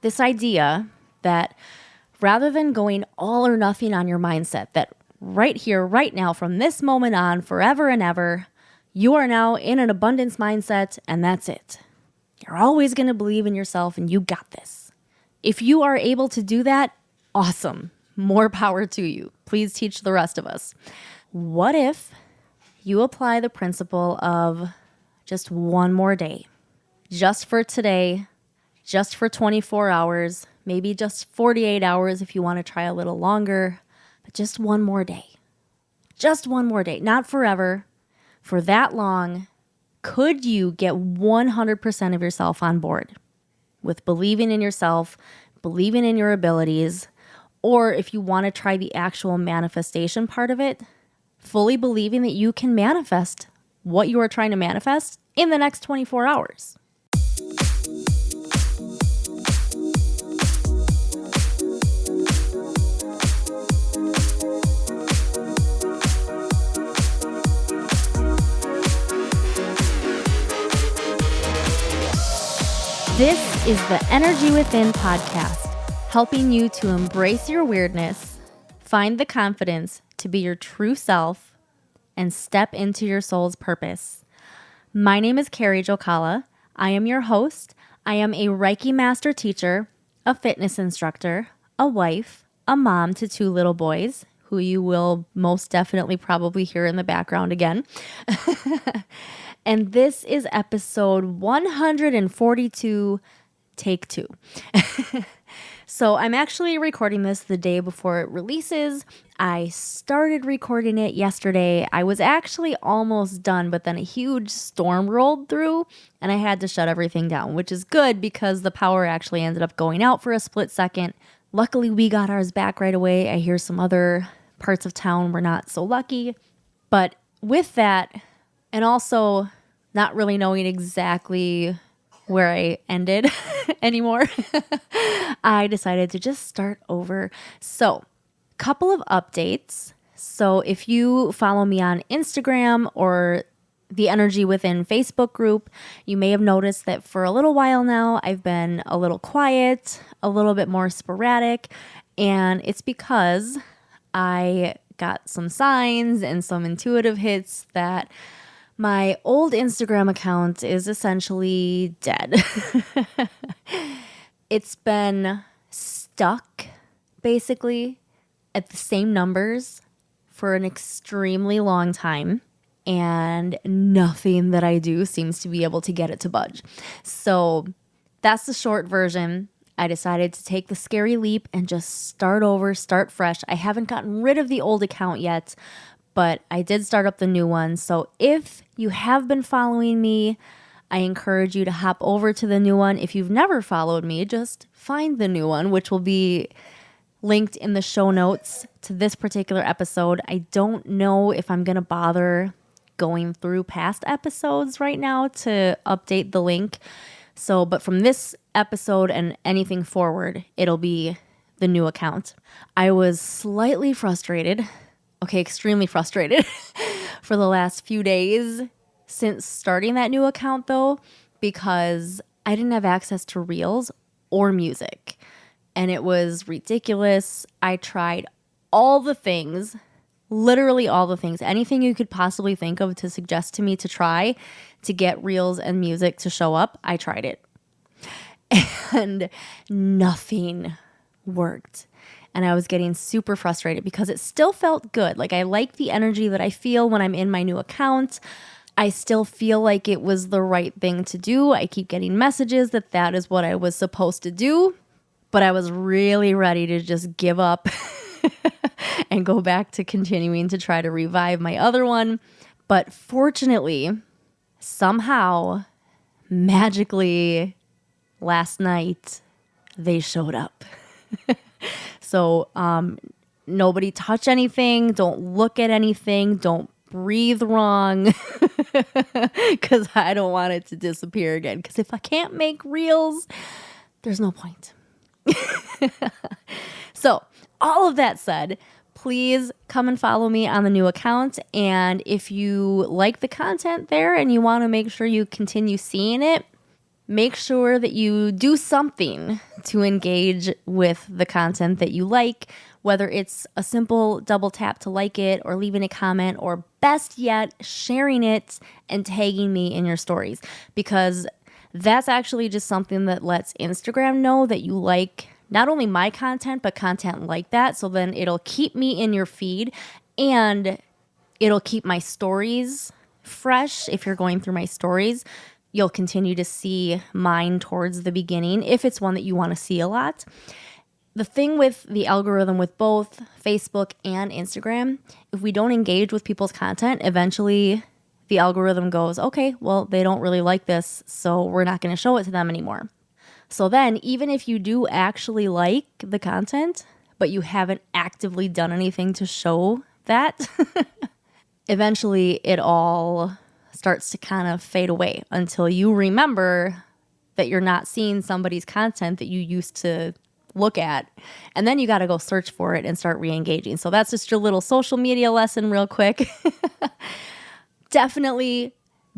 this idea that rather than going all or nothing on your mindset, that right here, right now, from this moment on, forever and ever, you are now in an abundance mindset and that's it. You're always going to believe in yourself and you got this. If you are able to do that, awesome. More power to you. Please teach the rest of us. What if you apply the principle of just one more day, just for today, just for 24 hours, maybe just 48 hours if you want to try a little longer, but just one more day. Just one more day, not forever, for that long. Could you get 100% of yourself on board with believing in yourself, believing in your abilities, or if you want to try the actual manifestation part of it, fully believing that you can manifest what you are trying to manifest in the next 24 hours? This is the Energy Within podcast, helping you to embrace your weirdness, find the confidence to be your true self, and step into your soul's purpose. My name is Carrie Jokala. I am your host. I am a Reiki master teacher, a fitness instructor, a wife, a mom to 2 little boys, who you will most definitely probably hear in the background again. And this is episode 142, take 2. So I'm actually recording this the day before it releases. I started recording it yesterday. I was actually almost done, but then a huge storm rolled through and I had to shut everything down, which is good because the power actually ended up going out for a split second. Luckily, we got ours back right away. I hear some other parts of town were not so lucky. But with that, and also not really knowing exactly where I ended anymore, I decided to just start over. So, couple of updates. So if you follow me on Instagram or the Energy Within Facebook group, you may have noticed that for a little while now, I've been a little quiet, a little bit more sporadic, and it's because I got some signs and some intuitive hits that my old Instagram account is essentially dead. It's been stuck, basically, at the same numbers for an extremely long time, and nothing that I do seems to be able to get it to budge. So that's the short version. I decided to take the scary leap and just start over, start fresh. I haven't gotten rid of the old account yet, but I did start up the new one. So if you have been following me, I encourage you to hop over to the new one. If you've never followed me, just find the new one, which will be linked in the show notes to this particular episode. I don't know if I'm going to bother going through past episodes right now to update the link. So, but from this episode and anything forward, it'll be the new account. I was slightly frustrated. Okay, extremely frustrated for the last few days since starting that new account though, because I didn't have access to Reels or music. And it was ridiculous. I tried all the things, literally all the things, anything you could possibly think of to suggest to me to try to get Reels and music to show up. I tried it. And nothing worked. And I was getting super frustrated because it still felt good. Like, I like the energy that I feel when I'm in my new account. I still feel like it was the right thing to do. I keep getting messages that that is what I was supposed to do. But I was really ready to just give up and go back to continuing to try to revive my other one. But fortunately, somehow, magically, last night, they showed up. So nobody touch anything. Don't look at anything. Don't breathe wrong because I don't want it to disappear again. Because if I can't make reels, there's no point. So all of that said, please come and follow me on the new account. And if you like the content there and you want to make sure you continue seeing it, make sure that you do something to engage with the content that you like, whether it's a simple double tap to like it or leaving a comment, or best yet, sharing it and tagging me in your stories, because that's actually just something that lets Instagram know that you like not only my content, but content like that. So then it'll keep me in your feed, and it'll keep my stories fresh. If you're going through my stories, you'll continue to see mine towards the beginning if it's one that you want to see a lot. The thing with the algorithm with both Facebook and Instagram, if we don't engage with people's content, eventually the algorithm goes, okay, well, they don't really like this, so we're not going to show it to them anymore. So then, even if you do actually like the content, but you haven't actively done anything to show that, eventually it all starts to kind of fade away until you remember that you're not seeing somebody's content that you used to look at. And then you got to go search for it and start re-engaging. So that's just your little social media lesson real quick. Definitely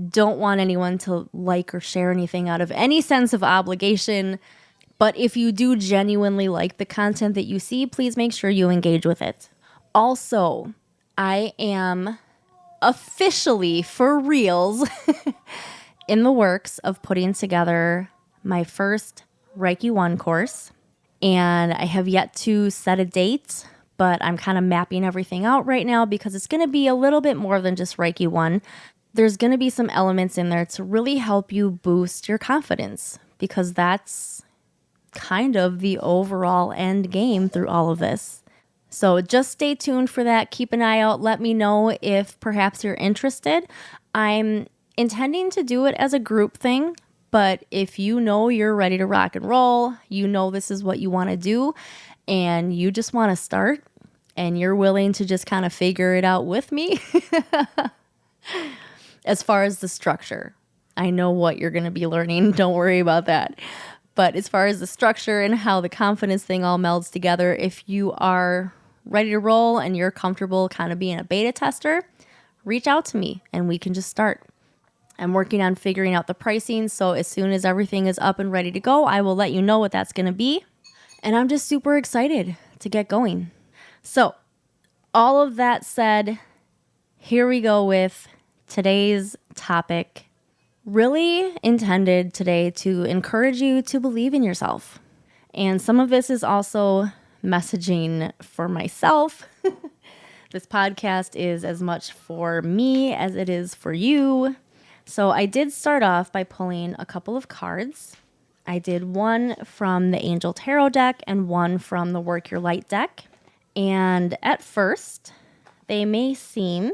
don't want anyone to like or share anything out of any sense of obligation. But if you do genuinely like the content that you see, please make sure you engage with it. Also, I am officially, for reals, in the works of putting together my first Reiki 1 course. And I have yet to set a date, but I'm kind of mapping everything out right now because it's going to be a little bit more than just Reiki 1. There's going to be some elements in there to really help you boost your confidence, because that's kind of the overall end game through all of this. So just stay tuned for that. Keep an eye out. Let me know if perhaps you're interested. I'm intending to do it as a group thing, but if you know you're ready to rock and roll, you know this is what you want to do, and you just want to start, and you're willing to just kind of figure it out with me, as far as the structure, I know what you're going to be learning. Don't worry about that. But as far as the structure and how the confidence thing all melds together, if you are ready to roll and you're comfortable kind of being a beta tester, reach out to me and we can just start. I'm working on figuring out the pricing, so as soon as everything is up and ready to go, I will let you know what that's going to be. And I'm just super excited to get going. So, all of that said, here we go with today's topic. Really intended today to encourage you to believe in yourself. And some of this is also messaging for myself. This podcast is as much for me as it is for you. So I did start off by pulling a couple of cards. I did one from the Angel Tarot deck and one from the Work Your Light deck. And at first, they may seem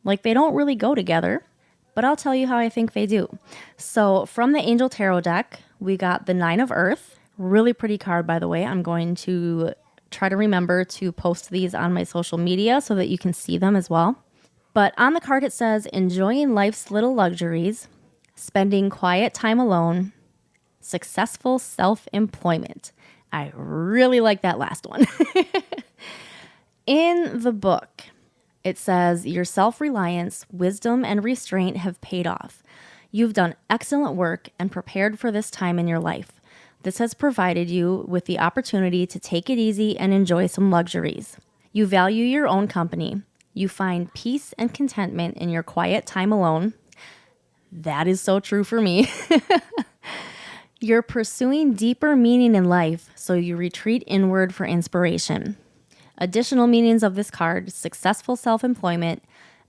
like they don't really go together, but I'll tell you how I think they do. So from the Angel Tarot deck, we got the Nine of Earth. Really pretty card, by the way. I'm going to try to remember to post these on my social media so that you can see them as well. But on the card it says, enjoying life's little luxuries, spending quiet time alone, successful self-employment. I really like that last one. In the book, it says, your self-reliance, wisdom, and restraint have paid off. You've done excellent work and prepared for this time in your life. This has provided you with the opportunity to take it easy and enjoy some luxuries. You value your own company. You find peace and contentment in your quiet time alone. That is so true for me. You're pursuing deeper meaning in life, so you retreat inward for inspiration. Additional meanings of this card: successful self-employment,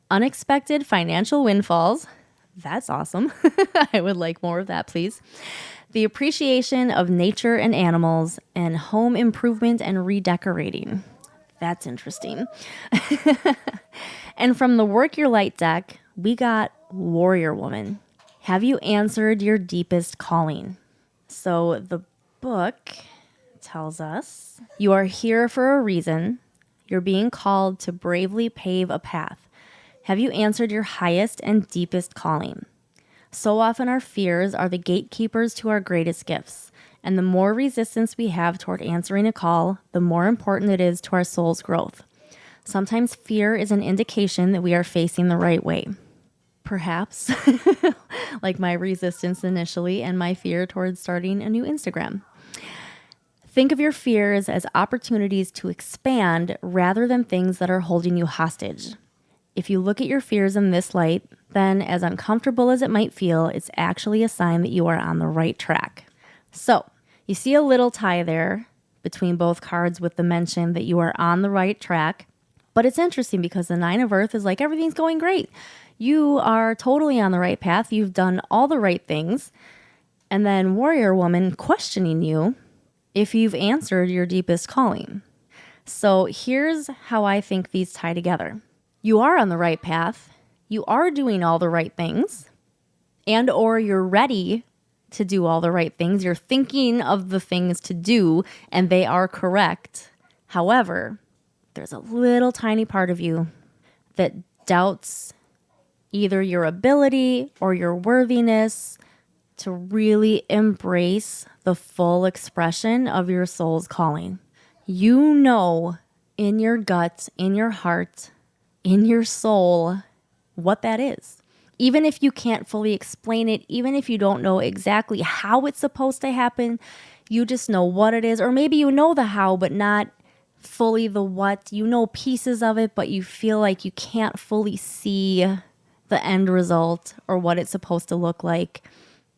unexpected financial windfalls. That's awesome. I would like more of that, please. The appreciation of nature and animals, and home improvement and redecorating. That's interesting. And from the Work Your Light deck, we got Warrior Woman. Have you answered your deepest calling? So the book tells us you are here for a reason. You're being called to bravely pave a path. Have you answered your highest and deepest calling? So often our fears are the gatekeepers to our greatest gifts. And the more resistance we have toward answering a call, the more important it is to our soul's growth. Sometimes fear is an indication that we are facing the right way. perhaps, like my resistance initially and my fear towards starting a new Instagram. Think of your fears as opportunities to expand rather than things that are holding you hostage. If you look at your fears in this light, then as uncomfortable as it might feel, it's actually a sign that you are on the right track. So, you see a little tie there between both cards with the mention that you are on the right track. But it's interesting because the Nine of Earth is like everything's going great. You are totally on the right path. You've done all the right things. And then Warrior Woman questioning you if you've answered your deepest calling. So here's how I think these tie together. You are on the right path. You are doing all the right things. And or you're ready to do all the right things. You're thinking of the things to do and they are correct. However, there's a little tiny part of you that doubts either your ability or your worthiness to really embrace the full expression of your soul's calling. You know in your gut, in your heart, in your soul, what that is. Even if you can't fully explain it, even if you don't know exactly how it's supposed to happen, you just know what it is. Or maybe you know the how, but not fully the what. You know pieces of it, but you feel like you can't fully see the end result or what it's supposed to look like.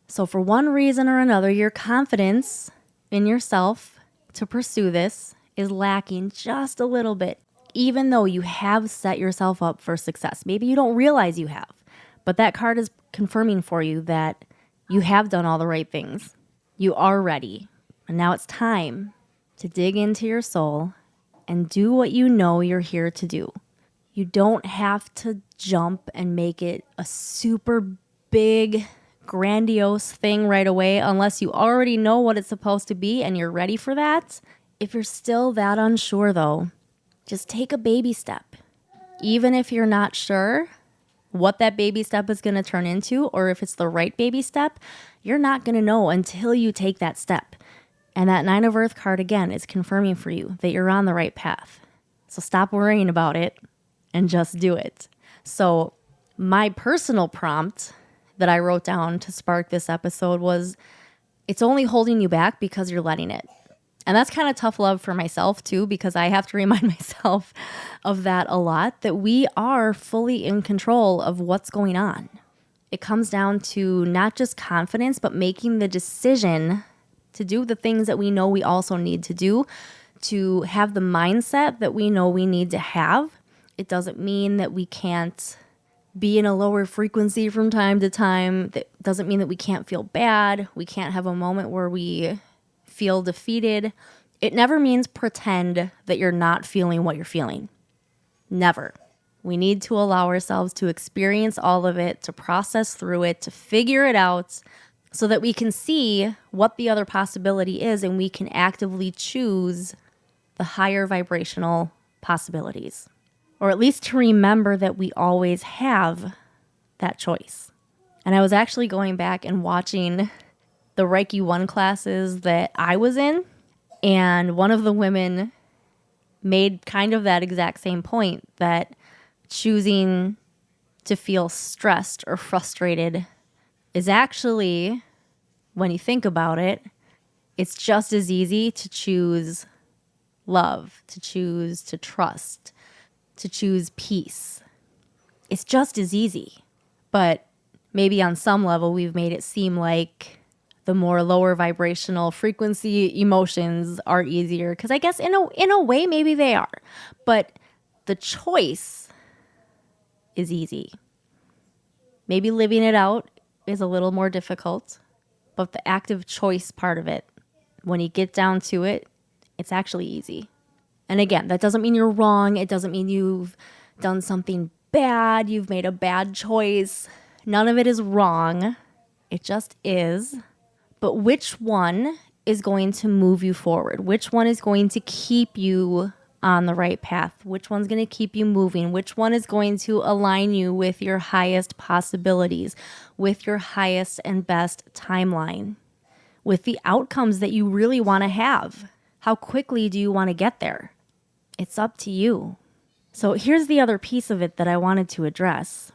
So for one reason or another, your confidence in yourself to pursue this is lacking just a little bit, even though you have set yourself up for success. Maybe you don't realize you have, but that card is confirming for you that you have done all the right things. You are ready. And now it's time to dig into your soul and do what you know you're here to do. You don't have to jump and make it a super big, grandiose thing right away unless you already know what it's supposed to be and you're ready for that. If you're still that unsure though, just take a baby step. Even if you're not sure what that baby step is going to turn into or if it's the right baby step, you're not going to know until you take that step. And that Nine of Earth card again is confirming for you that you're on the right path. So stop worrying about it and just do it. So my personal prompt that I wrote down to spark this episode was, it's only holding you back because you're letting it. And that's kind of tough love for myself too, because I have to remind myself of that a lot, that we are fully in control of what's going on. It comes down to not just confidence, but making the decision to do the things that we know we also need to do, to have the mindset that we know we need to have. It doesn't mean that we can't be in a lower frequency from time to time. That doesn't mean that we can't feel bad. We can't have a moment where we feel defeated. It never means pretend that you're not feeling what you're feeling. Never. We need to allow ourselves to experience all of it, to process through it, to figure it out so that we can see what the other possibility is and we can actively choose the higher vibrational possibilities. Or at least to remember that we always have that choice. And I was actually going back and watching the Reiki 1 classes that I was in, and one of the women made kind of that exact same point, that choosing to feel stressed or frustrated is actually, when you think about it, it's just as easy to choose love, to choose to trust, to choose peace. It's just as easy. But maybe on some level, we've made it seem like the more lower vibrational frequency emotions are easier. Because I guess in a way, maybe they are. But the choice is easy. Maybe living it out is a little more difficult. But the active choice part of it, when you get down to it, it's actually easy. And again, that doesn't mean you're wrong. It doesn't mean you've done something bad. You've made a bad choice. None of it is wrong. It just is. But which one is going to move you forward? Which one is going to keep you on the right path? Which one's going to keep you moving? Which one is going to align you with your highest possibilities, with your highest and best timeline, with the outcomes that you really want to have? How quickly do you want to get there? It's up to you. So here's the other piece of it that I wanted to address.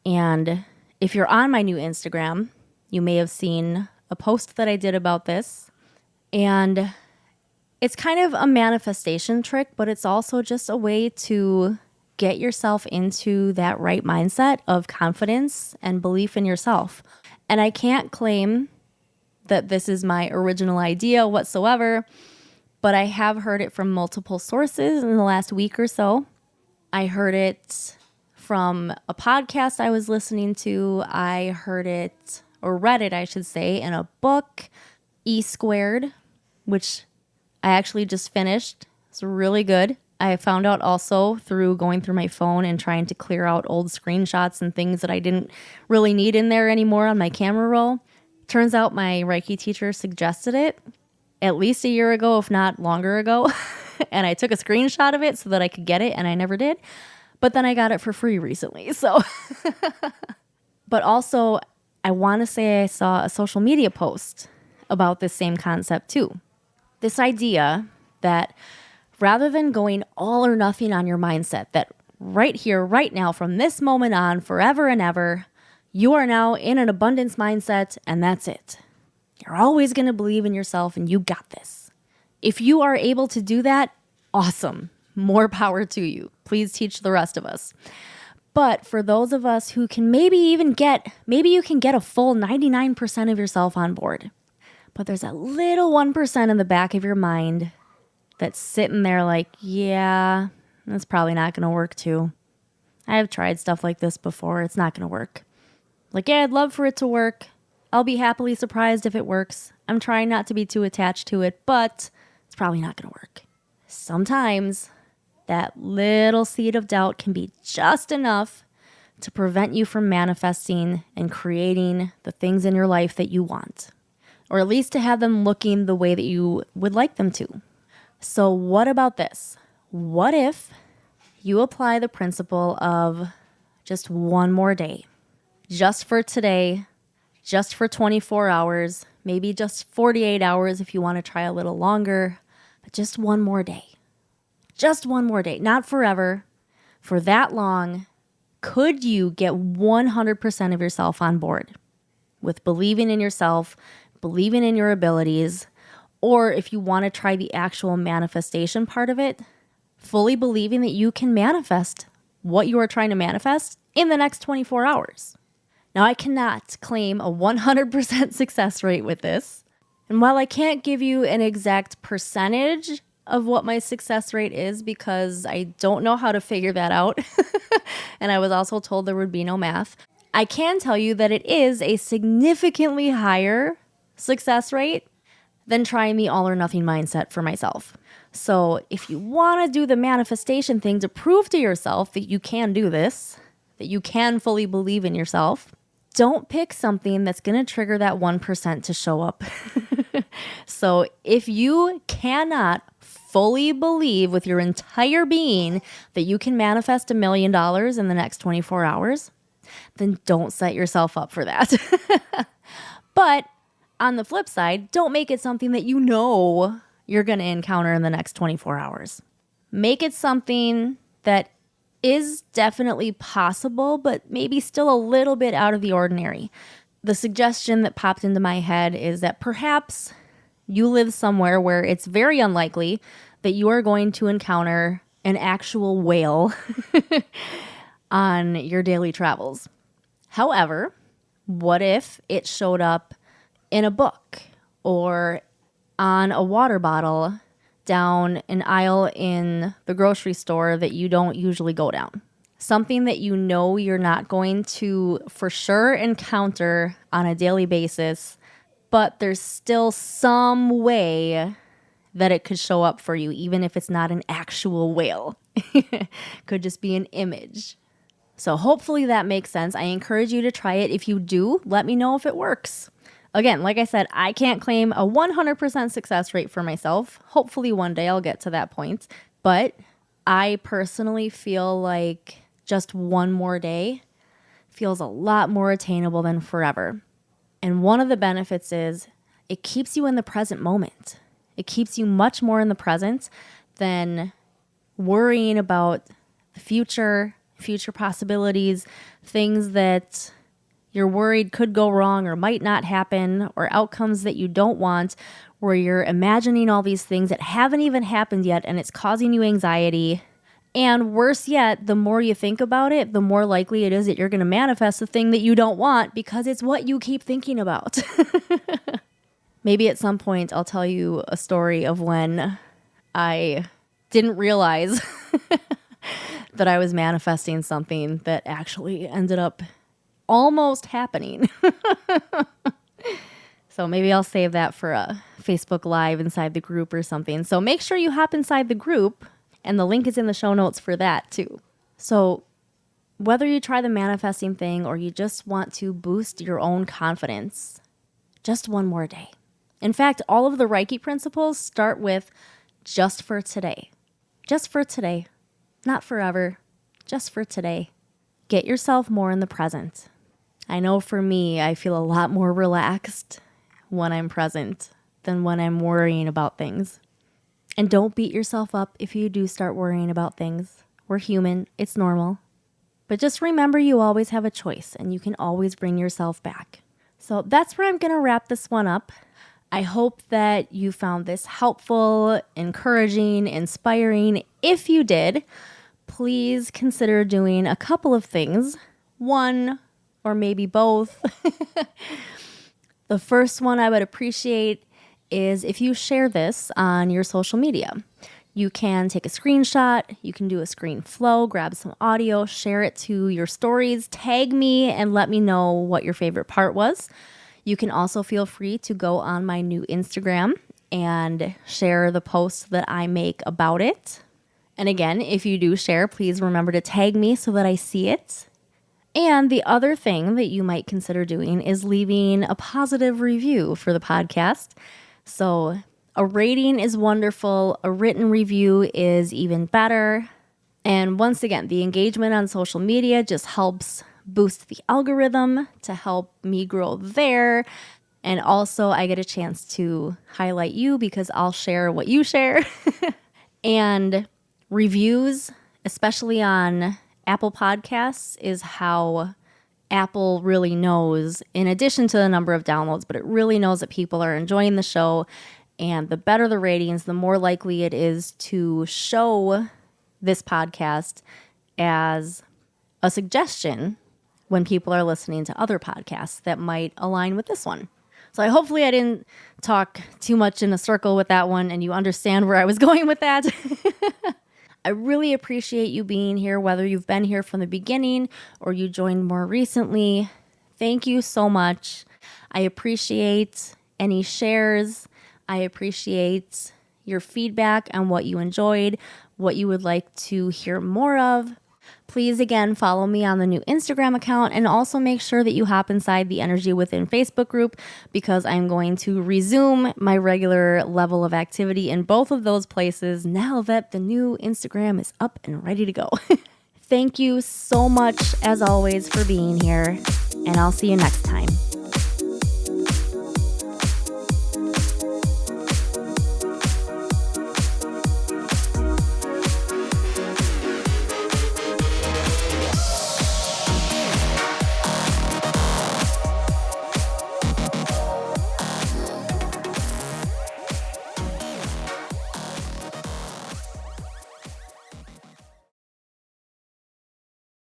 And if you're on my new Instagram, you may have seen a post that I did about this. And it's kind of a manifestation trick, but it's also just a way to get yourself into that right mindset of confidence and belief in yourself. And I can't claim that this is my original idea whatsoever, but I have heard it from multiple sources in the last week or so. I heard it from a podcast I was listening to. I heard it, or read it, I should say, in a book, E Squared, which I actually just finished. It's really good. I found out also through going through my phone and trying to clear out old screenshots and things that I didn't really need in there anymore on my camera roll. Turns out my Reiki teacher suggested it at least a year ago, if not longer ago. And I took a screenshot of it so that I could get it, and I never did. But then I got it for free recently. So, but also I want to say I saw a social media post about this same concept too. This idea that rather than going all or nothing on your mindset, that right here, right now, from this moment on, forever and ever, you are now in an abundance mindset, and that's it. You're always going to believe in yourself, and you got this. If you are able to do that, awesome. More power to you. Please teach the rest of us. But for those of us who can maybe you can get a full 99% of yourself on board. But there's that little 1% in the back of your mind that's sitting there like, yeah, that's probably not going to work too. I've tried stuff like this before. It's not going to work. Like, yeah, I'd love for it to work. I'll be happily surprised if it works. I'm trying not to be too attached to it, but it's probably not going to work. Sometimes that little seed of doubt can be just enough to prevent you from manifesting and creating the things in your life that you want, or at least to have them looking the way that you would like them to. So what about this? What if you apply the principle of just one more day, just for today, just for 24 hours, maybe just 48 hours if you want to try a little longer, but just one more day. Just one more day, not forever, for that long. Could you get 100% of yourself on board with believing in yourself, believing in your abilities, or if you want to try the actual manifestation part of it, fully believing that you can manifest what you are trying to manifest in the next 24 hours? Now, I cannot claim a 100% success rate with this. And while I can't give you an exact percentage of what my success rate is because I don't know how to figure that out, and I was also told there would be no math, I can tell you that it is a significantly higher success rate than trying the all or nothing mindset for myself. So if you want to do the manifestation thing to prove to yourself that you can do this, that you can fully believe in yourself, don't pick something that's going to trigger that 1% to show up. So if you cannot fully believe with your entire being that you can manifest $1 million in the next 24 hours, then don't set yourself up for that. But on the flip side, don't make it something that you know you're going to encounter in the next 24 hours. Make it something that is definitely possible, but maybe still a little bit out of the ordinary. The suggestion that popped into my head is that perhaps you live somewhere where it's very unlikely that you are going to encounter an actual whale on your daily travels. However, what if it showed up in a book or on a water bottle down an aisle in the grocery store that you don't usually go down? Something that you know you're not going to for sure encounter on a daily basis, but there's still some way that it could show up for you, even if it's not an actual whale. Could just be an image. So hopefully that makes sense. I encourage you to try it. If you do, let me know if it works. Again, like I said, I can't claim a 100% success rate for myself. Hopefully one day I'll get to that point. But I personally feel like just one more day feels a lot more attainable than forever. And one of the benefits is it keeps you in the present moment. It keeps you much more in the present than worrying about the future future possibilities, things that you're worried could go wrong or might not happen, or outcomes that you don't want, where you're imagining all these things that haven't even happened yet and it's causing you anxiety. And worse yet, the more you think about it, the more likely it is that you're going to manifest the thing that you don't want because it's what you keep thinking about. Maybe at some point I'll tell you a story of when I didn't realize that I was manifesting something that actually ended up almost happening. So maybe I'll save that for a Facebook Live inside the group or something. So make sure you hop inside the group, and the link is in the show notes for that too. So whether you try the manifesting thing or you just want to boost your own confidence, just one more day. In fact, all of the Reiki principles start with just for today. Just for today. Not forever. Just for today. Get yourself more in the present. I know for me, I feel a lot more relaxed when I'm present than when I'm worrying about things. And don't beat yourself up if you do start worrying about things. We're human. It's normal. But just remember you always have a choice and you can always bring yourself back. So that's where I'm going to wrap this one up. I hope that you found this helpful, encouraging, inspiring. If you did, please consider doing a couple of things. One, or maybe both. The first one I would appreciate is if you share this on your social media. You can take a screenshot, you can do a screen flow, grab some audio, share it to your stories, tag me, and let me know what your favorite part was. You can also feel free to go on my new Instagram and share the posts that I make about it. And again, if you do share, please remember to tag me so that I see it. And the other thing that you might consider doing is leaving a positive review for the podcast. So a rating is wonderful. A written review is even better. And once again, the engagement on social media just helps boost the algorithm to help me grow there. And also I get a chance to highlight you because I'll share what you share. And reviews, especially on Apple Podcasts, is how Apple really knows, in addition to the number of downloads, but it really knows that people are enjoying the show. And the better the ratings, the more likely it is to show this podcast as a suggestion when people are listening to other podcasts that might align with this one. So hopefully I didn't talk too much in a circle with that one and you understand where I was going with that. I really appreciate you being here, whether you've been here from the beginning or you joined more recently. Thank you so much. I appreciate any shares. I appreciate your feedback on what you enjoyed, what you would like to hear more of. Please, again, follow me on the new Instagram account and also make sure that you hop inside the Energy Within Facebook group because I'm going to resume my regular level of activity in both of those places now that the new Instagram is up and ready to go. Thank you so much, as always, for being here, and I'll see you next time.